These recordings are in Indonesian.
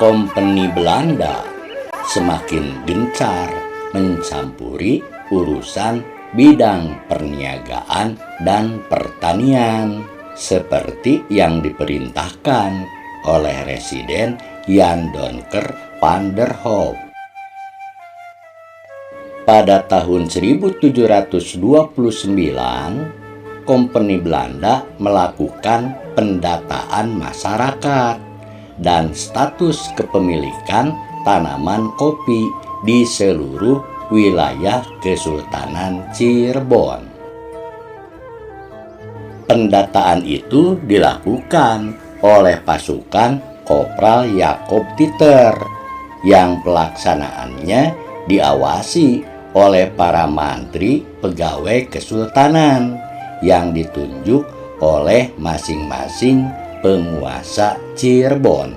Kompeni Belanda semakin gencar mencampuri urusan bidang perniagaan dan pertanian seperti yang diperintahkan oleh Residen Jan Donker van der Hoop. Pada tahun 1729, Kompeni Belanda melakukan pendataan masyarakat dan status kepemilikan tanaman kopi di seluruh wilayah Kesultanan Cirebon. Pendataan itu dilakukan oleh pasukan Kopral Jacob Titer yang pelaksanaannya diawasi oleh para mantri pegawai kesultanan yang ditunjuk oleh masing-masing penguasa Cirebon.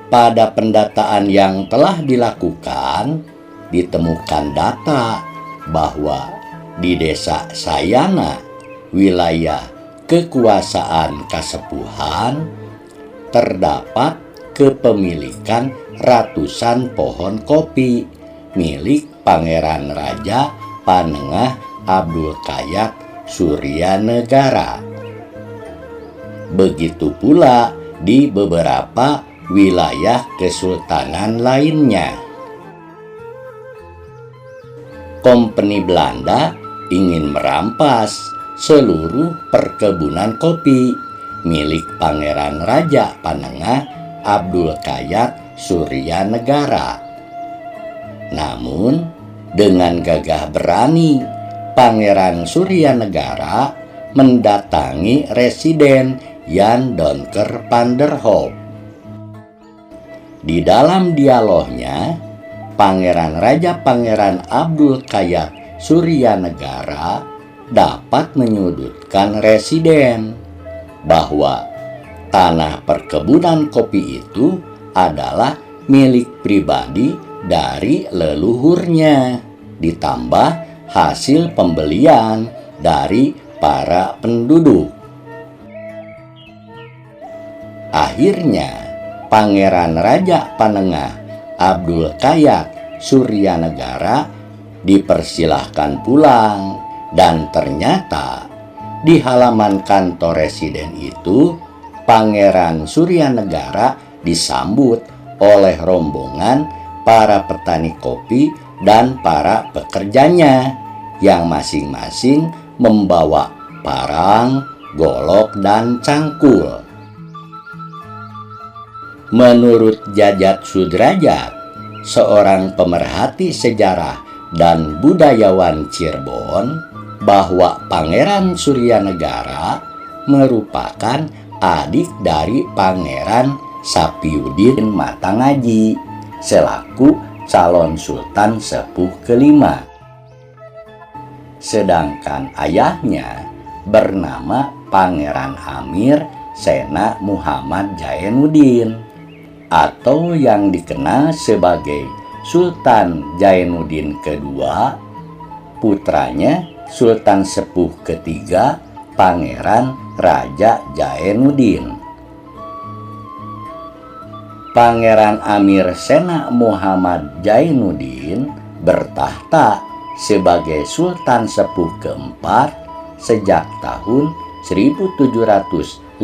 Pada pendataan yang telah dilakukan, ditemukan data bahwa di desa Sayana, wilayah kekuasaan Kasepuhan, terdapat kepemilikan ratusan pohon kopi milik Pangeran Raja Panengah Abdul Kayat Suryanegara. Begitu pula di beberapa wilayah kesultanan lainnya. Kompeni Belanda ingin merampas seluruh perkebunan kopi milik Pangeran Raja Panengah Abdul Kayat Suryanegara. Namun, dengan gagah berani, Pangeran Suryanegara mendatangi Residen Jan Donker van der Hoop. Di dalam dialognya, Pangeran Abdul Kayat Suryanegara dapat menyudutkan Residen bahwa tanah perkebunan kopi itu adalah milik pribadi dari leluhurnya, ditambah hasil pembelian dari para penduduk. Akhirnya, Pangeran Raja Panengah Abdul Kayat Suryanegara dipersilahkan pulang, dan ternyata di halaman kantor residen itu Pangeran Suryanegara disambut oleh rombongan para petani kopi dan para pekerjanya yang masing-masing membawa parang, golok, dan cangkul. Menurut Jajat Sudrajat, seorang pemerhati sejarah dan budayawan Cirebon, bahwa Pangeran Suryanegara merupakan adik dari Pangeran Sapiudin Matangaji selaku calon sultan sepuh kelima. Sedangkan ayahnya bernama Pangeran Amir Sena Muhammad Jainuddin, atau yang dikenal sebagai Sultan Jainuddin kedua, putranya Sultan sepuh ketiga Pangeran Raja Jainuddin. Pangeran Amir Sena Muhammad Jainuddin bertahta sebagai Sultan sepuh keempat sejak tahun 1753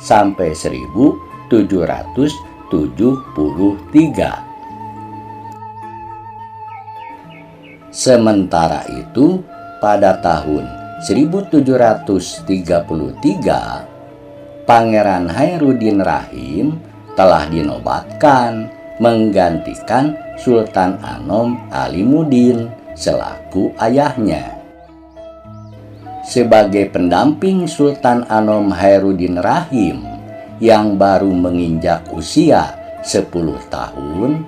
sampai 1773. Sementara itu, pada tahun 1733, Pangeran Khairuddin Rahim telah dinobatkan menggantikan Sultan Anom Alimuddin selaku ayahnya. Sebagai pendamping Sultan Anom Khairuddin Rahim yang baru menginjak usia 10 tahun,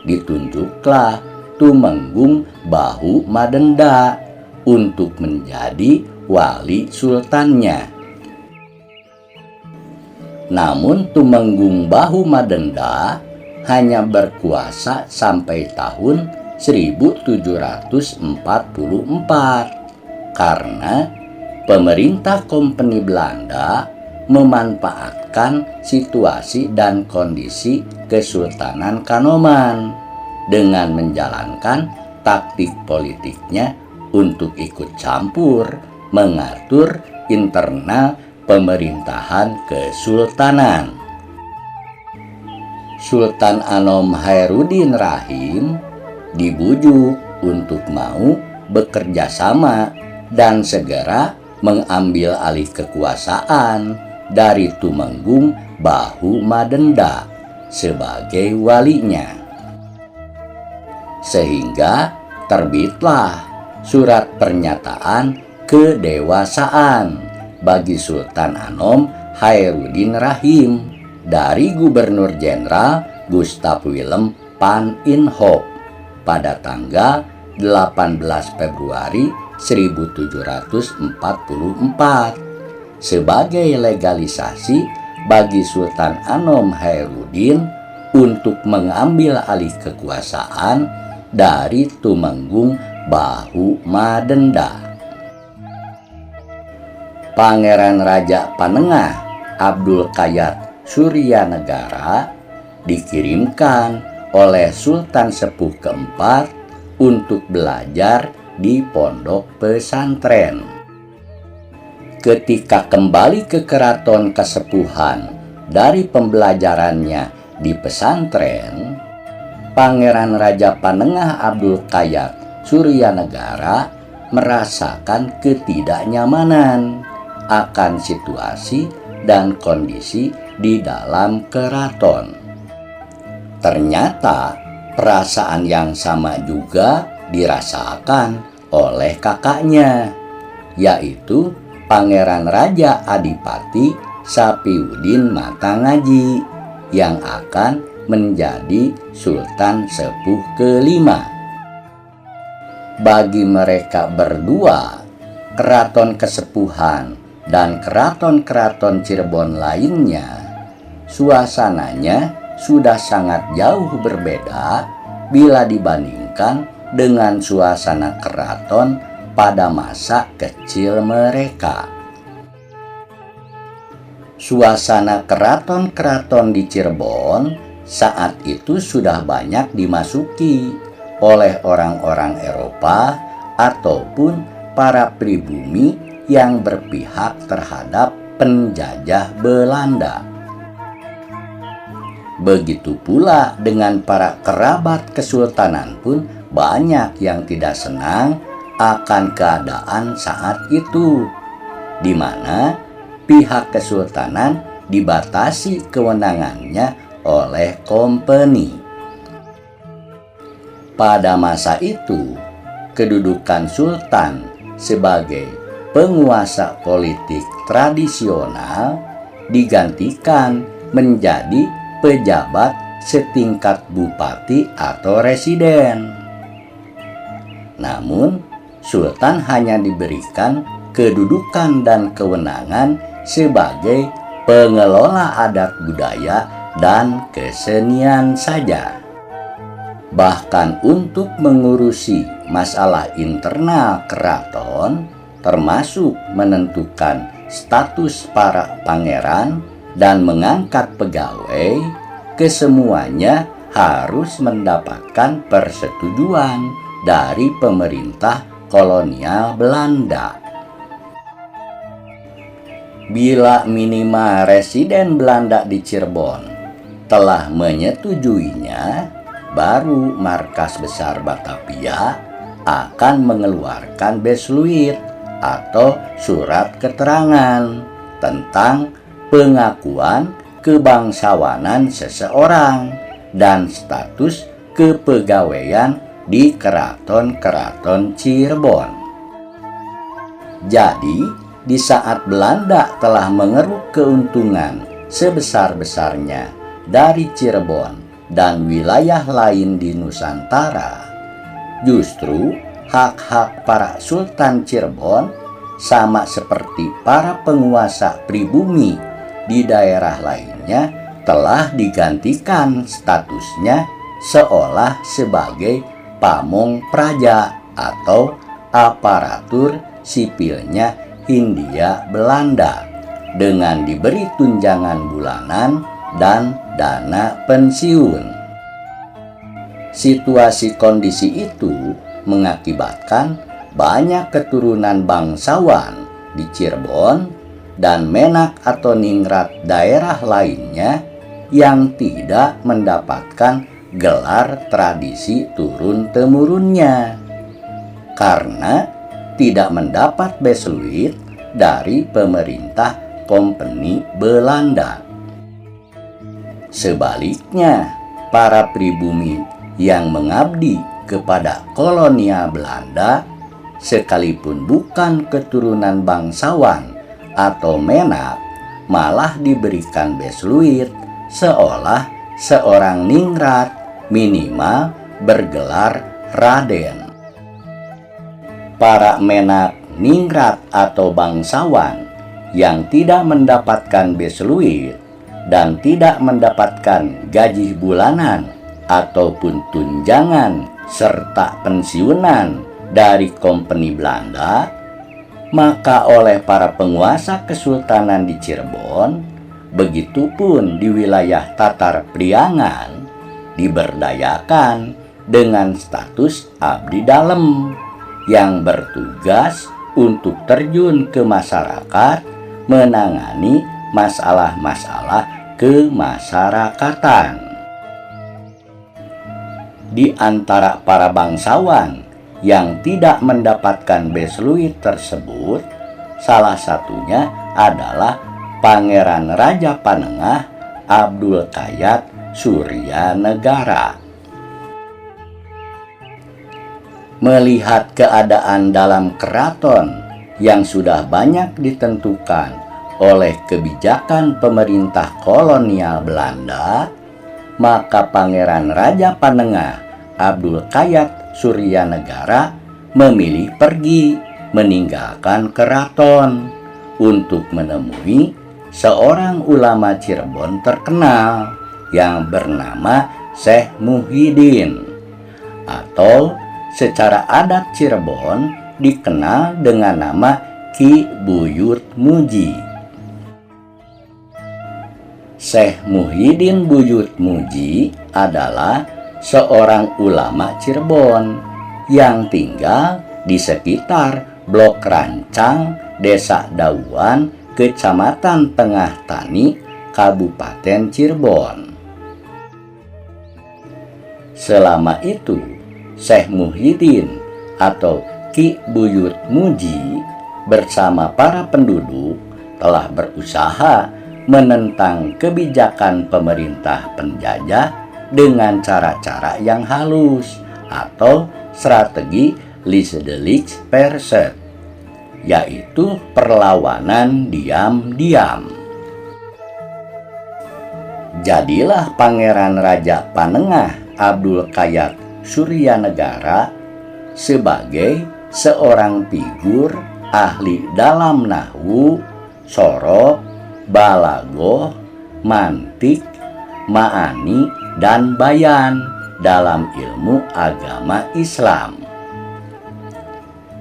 ditunjuklah Tumenggung Bahu Madenda untuk menjadi wali sultannya. Namun Tumenggung Bahu Madenda hanya berkuasa sampai tahun 1744 karena pemerintah Kompeni Belanda memanfaatkan situasi dan kondisi Kesultanan Kanoman dengan menjalankan taktik politiknya untuk ikut campur mengatur internal pemerintahan kesultanan. Sultan Anom Khairuddin Rahim dibujuk untuk mau bekerja sama dan segera mengambil alih kekuasaan dari Tumenggung Bahu Madenda sebagai walinya. Sehingga terbitlah surat pernyataan kedewasaan bagi Sultan Anom Khairuddin Rahim dari Gubernur Jenderal Gustav Willem van Inhofe pada tanggal 18 Februari 1744 sebagai legalisasi bagi Sultan Anom Khairuddin untuk mengambil alih kekuasaan dari Tumenggung Bahu Madenda. Pangeran Raja Panengah Abdul Kayat Suryanegara dikirimkan oleh Sultan Sepuh keempat untuk belajar di pondok pesantren. Ketika kembali ke keraton kesepuhan dari pembelajarannya di pesantren, Pangeran Raja Panengah Abdul Kayat Suryanegara merasakan ketidaknyamanan akan situasi dan kondisi di dalam keraton. Ternyata perasaan yang sama juga dirasakan oleh kakaknya, yaitu Pangeran Raja Adipati Sapiuddin Matangaji yang akan menjadi Sultan Sepuh kelima. Bagi mereka berdua, keraton kesepuhan dan keraton-keraton Cirebon lainnya, suasananya sudah sangat jauh berbeda bila dibandingkan dengan suasana keraton pada masa kecil mereka. Suasana keraton-keraton di Cirebon saat itu sudah banyak dimasuki oleh orang-orang Eropa ataupun para pribumi yang berpihak terhadap penjajah Belanda. Begitu pula dengan para kerabat kesultanan pun banyak yang tidak senang akan keadaan saat itu, di mana pihak kesultanan dibatasi kewenangannya oleh kompeni. Pada masa itu, kedudukan sultan sebagai penguasa politik tradisional digantikan menjadi pejabat setingkat bupati atau residen. Namun, sultan hanya diberikan kedudukan dan kewenangan sebagai pengelola adat budaya dan kesenian saja. Bahkan untuk mengurusi masalah internal keraton, termasuk menentukan status para pangeran dan mengangkat pegawai, kesemuanya harus mendapatkan persetujuan dari pemerintah kolonial Belanda. Bila minimal residen Belanda di Cirebon telah menyetujuinya, baru markas besar Batavia akan mengeluarkan besluit atau surat keterangan tentang pengakuan kebangsawanan seseorang dan status kepegawaian di keraton-keraton Cirebon. Jadi, di saat Belanda telah mengeruk keuntungan sebesar-besarnya dari Cirebon dan wilayah lain di Nusantara, justru hak-hak para Sultan Cirebon sama seperti para penguasa pribumi di daerah lainnya telah digantikan statusnya seolah sebagai pamong praja atau aparatur sipilnya Hindia Belanda. dengan diberi tunjangan bulanan dan dana pensiun. Situasi kondisi itu mengakibatkan banyak keturunan bangsawan di Cirebon dan Menak atau Ningrat daerah lainnya yang tidak mendapatkan gelar tradisi turun-temurunnya karena tidak mendapat besluit dari pemerintah Kompeni Belanda. Sebaliknya, para pribumi yang mengabdi kepada kolonial Belanda sekalipun bukan keturunan bangsawan atau Menak malah diberikan besluit seolah seorang ningrat minimal bergelar Raden. Para Menak, ningrat atau bangsawan yang tidak mendapatkan besluit dan tidak mendapatkan gaji bulanan ataupun tunjangan serta pensiunan dari Kompeni Belanda, maka oleh para penguasa Kesultanan di Cirebon, begitupun di wilayah Tatar Priangan, diberdayakan dengan status abdi dalem yang bertugas untuk terjun ke masyarakat menangani masalah-masalah kemasyarakatan. Di antara para bangsawan yang tidak mendapatkan besluit tersebut, salah satunya adalah Pangeran Raja Panengah Abdul Kayat Suryanegara. Melihat keadaan dalam keraton yang sudah banyak ditentukan oleh kebijakan pemerintah kolonial Belanda, maka Pangeran Raja Panengah Abdul Kayat Suryanegara memilih pergi meninggalkan keraton untuk menemui seorang ulama Cirebon terkenal yang bernama Syekh Muhyiddin, atau secara adat Cirebon dikenal dengan nama Ki Buyut Muji. Syekh Muhyiddin Buyut Muji adalah seorang ulama Cirebon yang tinggal di sekitar Blok Rancang, Desa Dauan, Kecamatan Tengah Tani, Kabupaten Cirebon. Selama itu, Syekh Muhyiddin atau Ki Buyut Muji bersama para penduduk telah berusaha menentang kebijakan pemerintah penjajah dengan cara-cara yang halus atau strategi Liesdelik Perset, yaitu perlawanan diam-diam. Jadilah Pangeran Raja Panengah Abdul Kayat Suryanegara sebagai seorang figur ahli dalam nahwu, sorok, balagoh, mantik, ma'ani, dan bayan dalam ilmu agama Islam.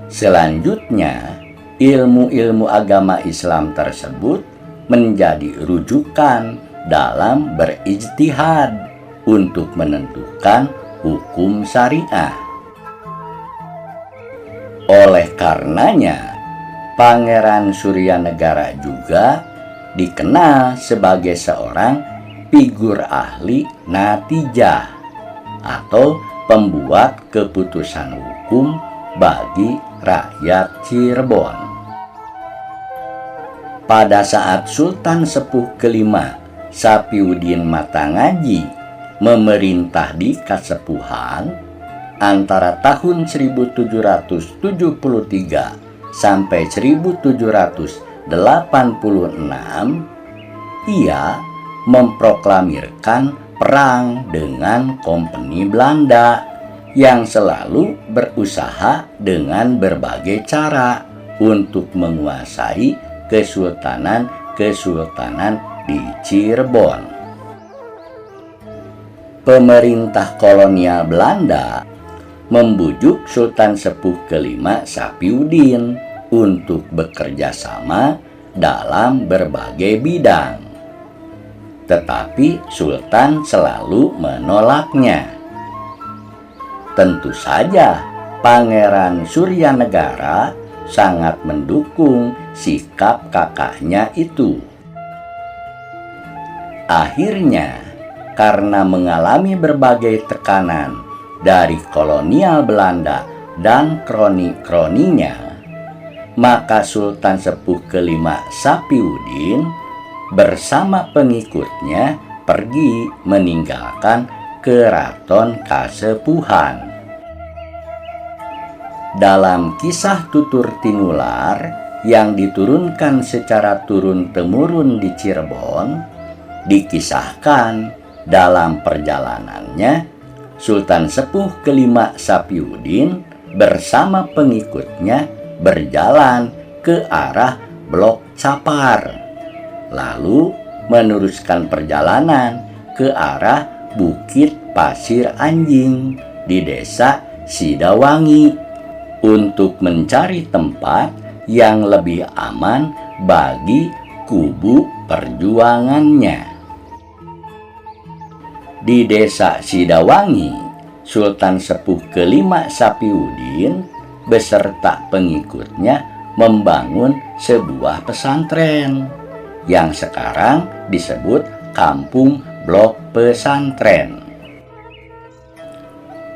Selanjutnya, ilmu-ilmu agama Islam tersebut menjadi rujukan dalam berijtihad untuk menentukan hukum syariah. Oleh karenanya, Pangeran Suryanegara juga dikenal sebagai seorang figur ahli natijah atau pembuat keputusan hukum bagi rakyat Cirebon. Pada saat Sultan Sepuh kelima Sapiuddin Matangaji memerintah di Kasepuhan antara tahun 1773 sampai 1786, ia memproklamirkan perang dengan Kompeni Belanda yang selalu berusaha dengan berbagai cara untuk menguasai kesultanan di Cirebon. Pemerintah kolonial Belanda membujuk Sultan Sepuh kelima Sapiuddin untuk bekerja sama dalam berbagai bidang. Tetapi Sultan selalu menolaknya. Tentu saja Pangeran Suryanegara sangat mendukung sikap kakaknya itu. Akhirnya, karena mengalami berbagai tekanan dari kolonial Belanda dan kroni-kroninya, maka Sultan Sepuh kelima Sapiuddin bersama pengikutnya pergi meninggalkan keraton Kasepuhan. Dalam kisah tutur tinular yang diturunkan secara turun-temurun di Cirebon, dikisahkan dalam perjalanannya Sultan Sepuh kelima Sapiuddin bersama pengikutnya berjalan ke arah Blok Capar, lalu meneruskan perjalanan ke arah Bukit Pasir Anjing di desa Sidawangi untuk mencari tempat yang lebih aman bagi kubu perjuangannya. Di desa Sidawangi, Sultan Sepuh kelima Sapiuddin beserta pengikutnya membangun sebuah pesantren yang sekarang disebut Kampung Blok Pesantren.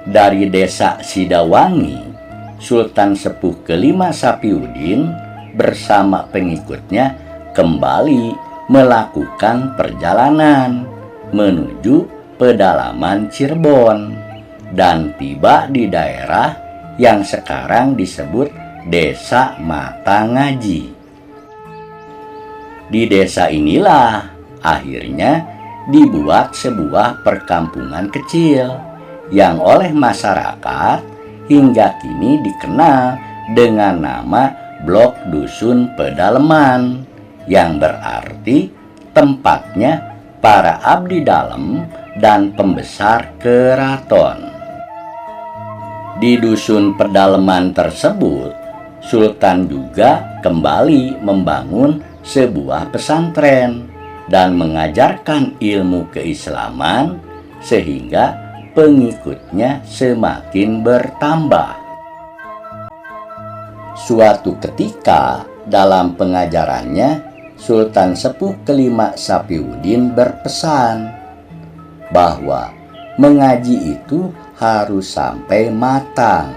Dari desa Sidawangi, Sultan Sepuh kelima Sapiuddin bersama pengikutnya kembali melakukan perjalanan menuju pedalaman Cirebon dan tiba di daerah yang sekarang disebut Desa Matangaji. Di desa inilah akhirnya dibuat sebuah perkampungan kecil yang oleh masyarakat hingga kini dikenal dengan nama Blok Dusun Pedaleman, yang berarti tempatnya para abdi dalam dan pembesar keraton. Di Dusun Pedaleman tersebut, Sultan juga kembali membangun sebuah pesantren dan mengajarkan ilmu keislaman sehingga pengikutnya semakin bertambah. Suatu ketika dalam pengajarannya, Sultan Sepuh kelima Sapiuddin berpesan bahwa mengaji itu harus sampai matang.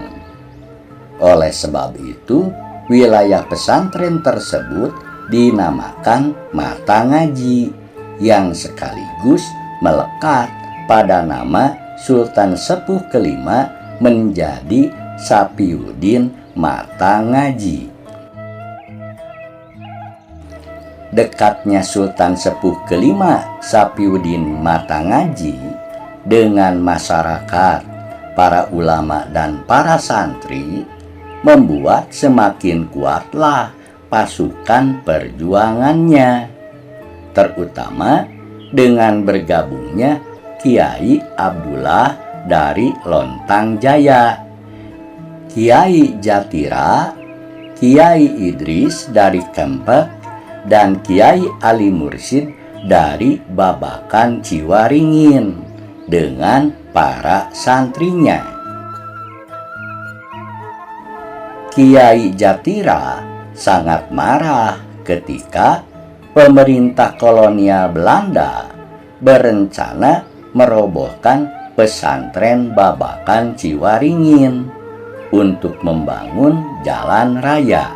Oleh sebab itu, wilayah pesantren tersebut dinamakan Matangaji, yang sekaligus melekat pada nama Sultan Sepuh kelima menjadi Sapiuddin Matangaji. Dekatnya Sultan Sepuh kelima Sapiuddin Matangaji dengan masyarakat, para ulama dan para santri membuat semakin kuatlah pasukan perjuangannya, terutama dengan bergabungnya Kiai Abdullah dari Lontang Jaya, Kiai Jatira, Kiai Idris dari Kempek, dan Kiai Ali Mursyid dari Babakan Ciwaringin dengan para santrinya. Kiai Jatira sangat marah ketika pemerintah kolonial Belanda berencana merobohkan pesantren Babakan Ciwaringin untuk membangun jalan raya,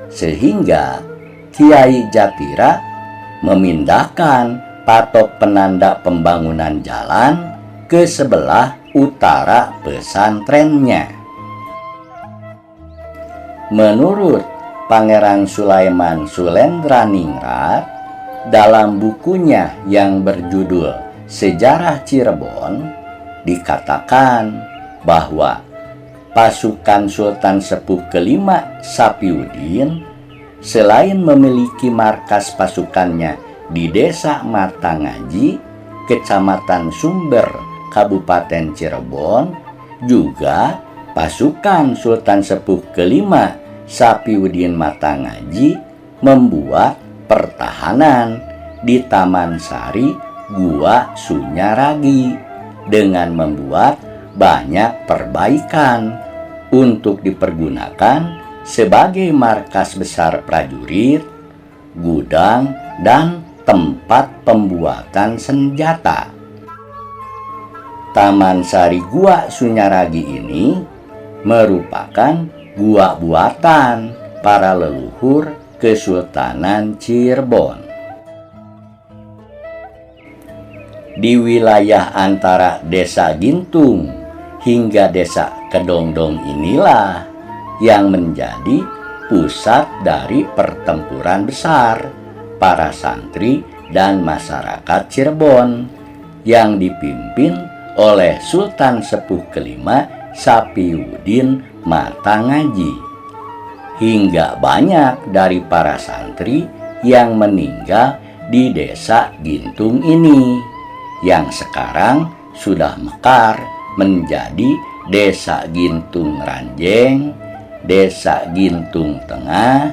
sehingga Kiai Jatira memindahkan patok penanda pembangunan jalan ke sebelah utara pesantrennya. Menurut Pangeran Sulaiman Sulendraningrat dalam bukunya yang berjudul Sejarah Cirebon, dikatakan bahwa pasukan Sultan Sepuh kelima Sapiuddin selain memiliki markas pasukannya di Desa Matangaji, Kecamatan Sumber, Kabupaten Cirebon, juga pasukan Sultan Sepuh kelima Sapiuddin Matangaji membuat pertahanan di Taman Sari Gua Sunyaragi dengan membuat banyak perbaikan untuk dipergunakan sebagai markas besar prajurit, gudang, dan tempat pembuatan senjata. Taman Sari Gua Sunyaragi ini merupakan gua buatan para leluhur Kesultanan Cirebon. Di wilayah antara Desa Gintung hingga Desa Kedongdong inilah yang menjadi pusat dari pertempuran besar para santri dan masyarakat Cirebon yang dipimpin oleh Sultan Sepuh kelima Sapiuddin Matangaji. Hingga banyak dari para santri yang meninggal di Desa Gintung ini, yang sekarang sudah mekar menjadi Desa Gintung Ranjeng, Desa Gintung Tengah,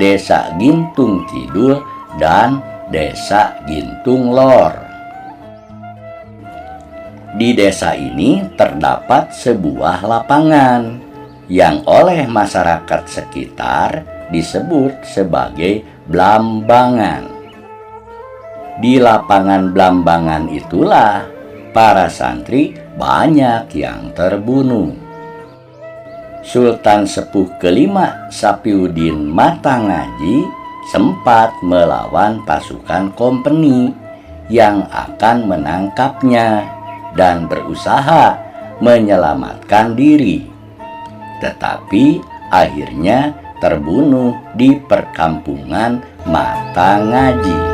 Desa Gintung Kidul, dan Desa Gintung Lor. Di desa ini terdapat sebuah lapangan yang oleh masyarakat sekitar disebut sebagai Blambangan. Di lapangan Blambangan itulah para santri banyak yang terbunuh. Sultan Sepuh kelima Sapiuddin Matangaji sempat melawan pasukan kompeni yang akan menangkapnya dan berusaha menyelamatkan diri, tetapi akhirnya terbunuh di perkampungan Matangaji.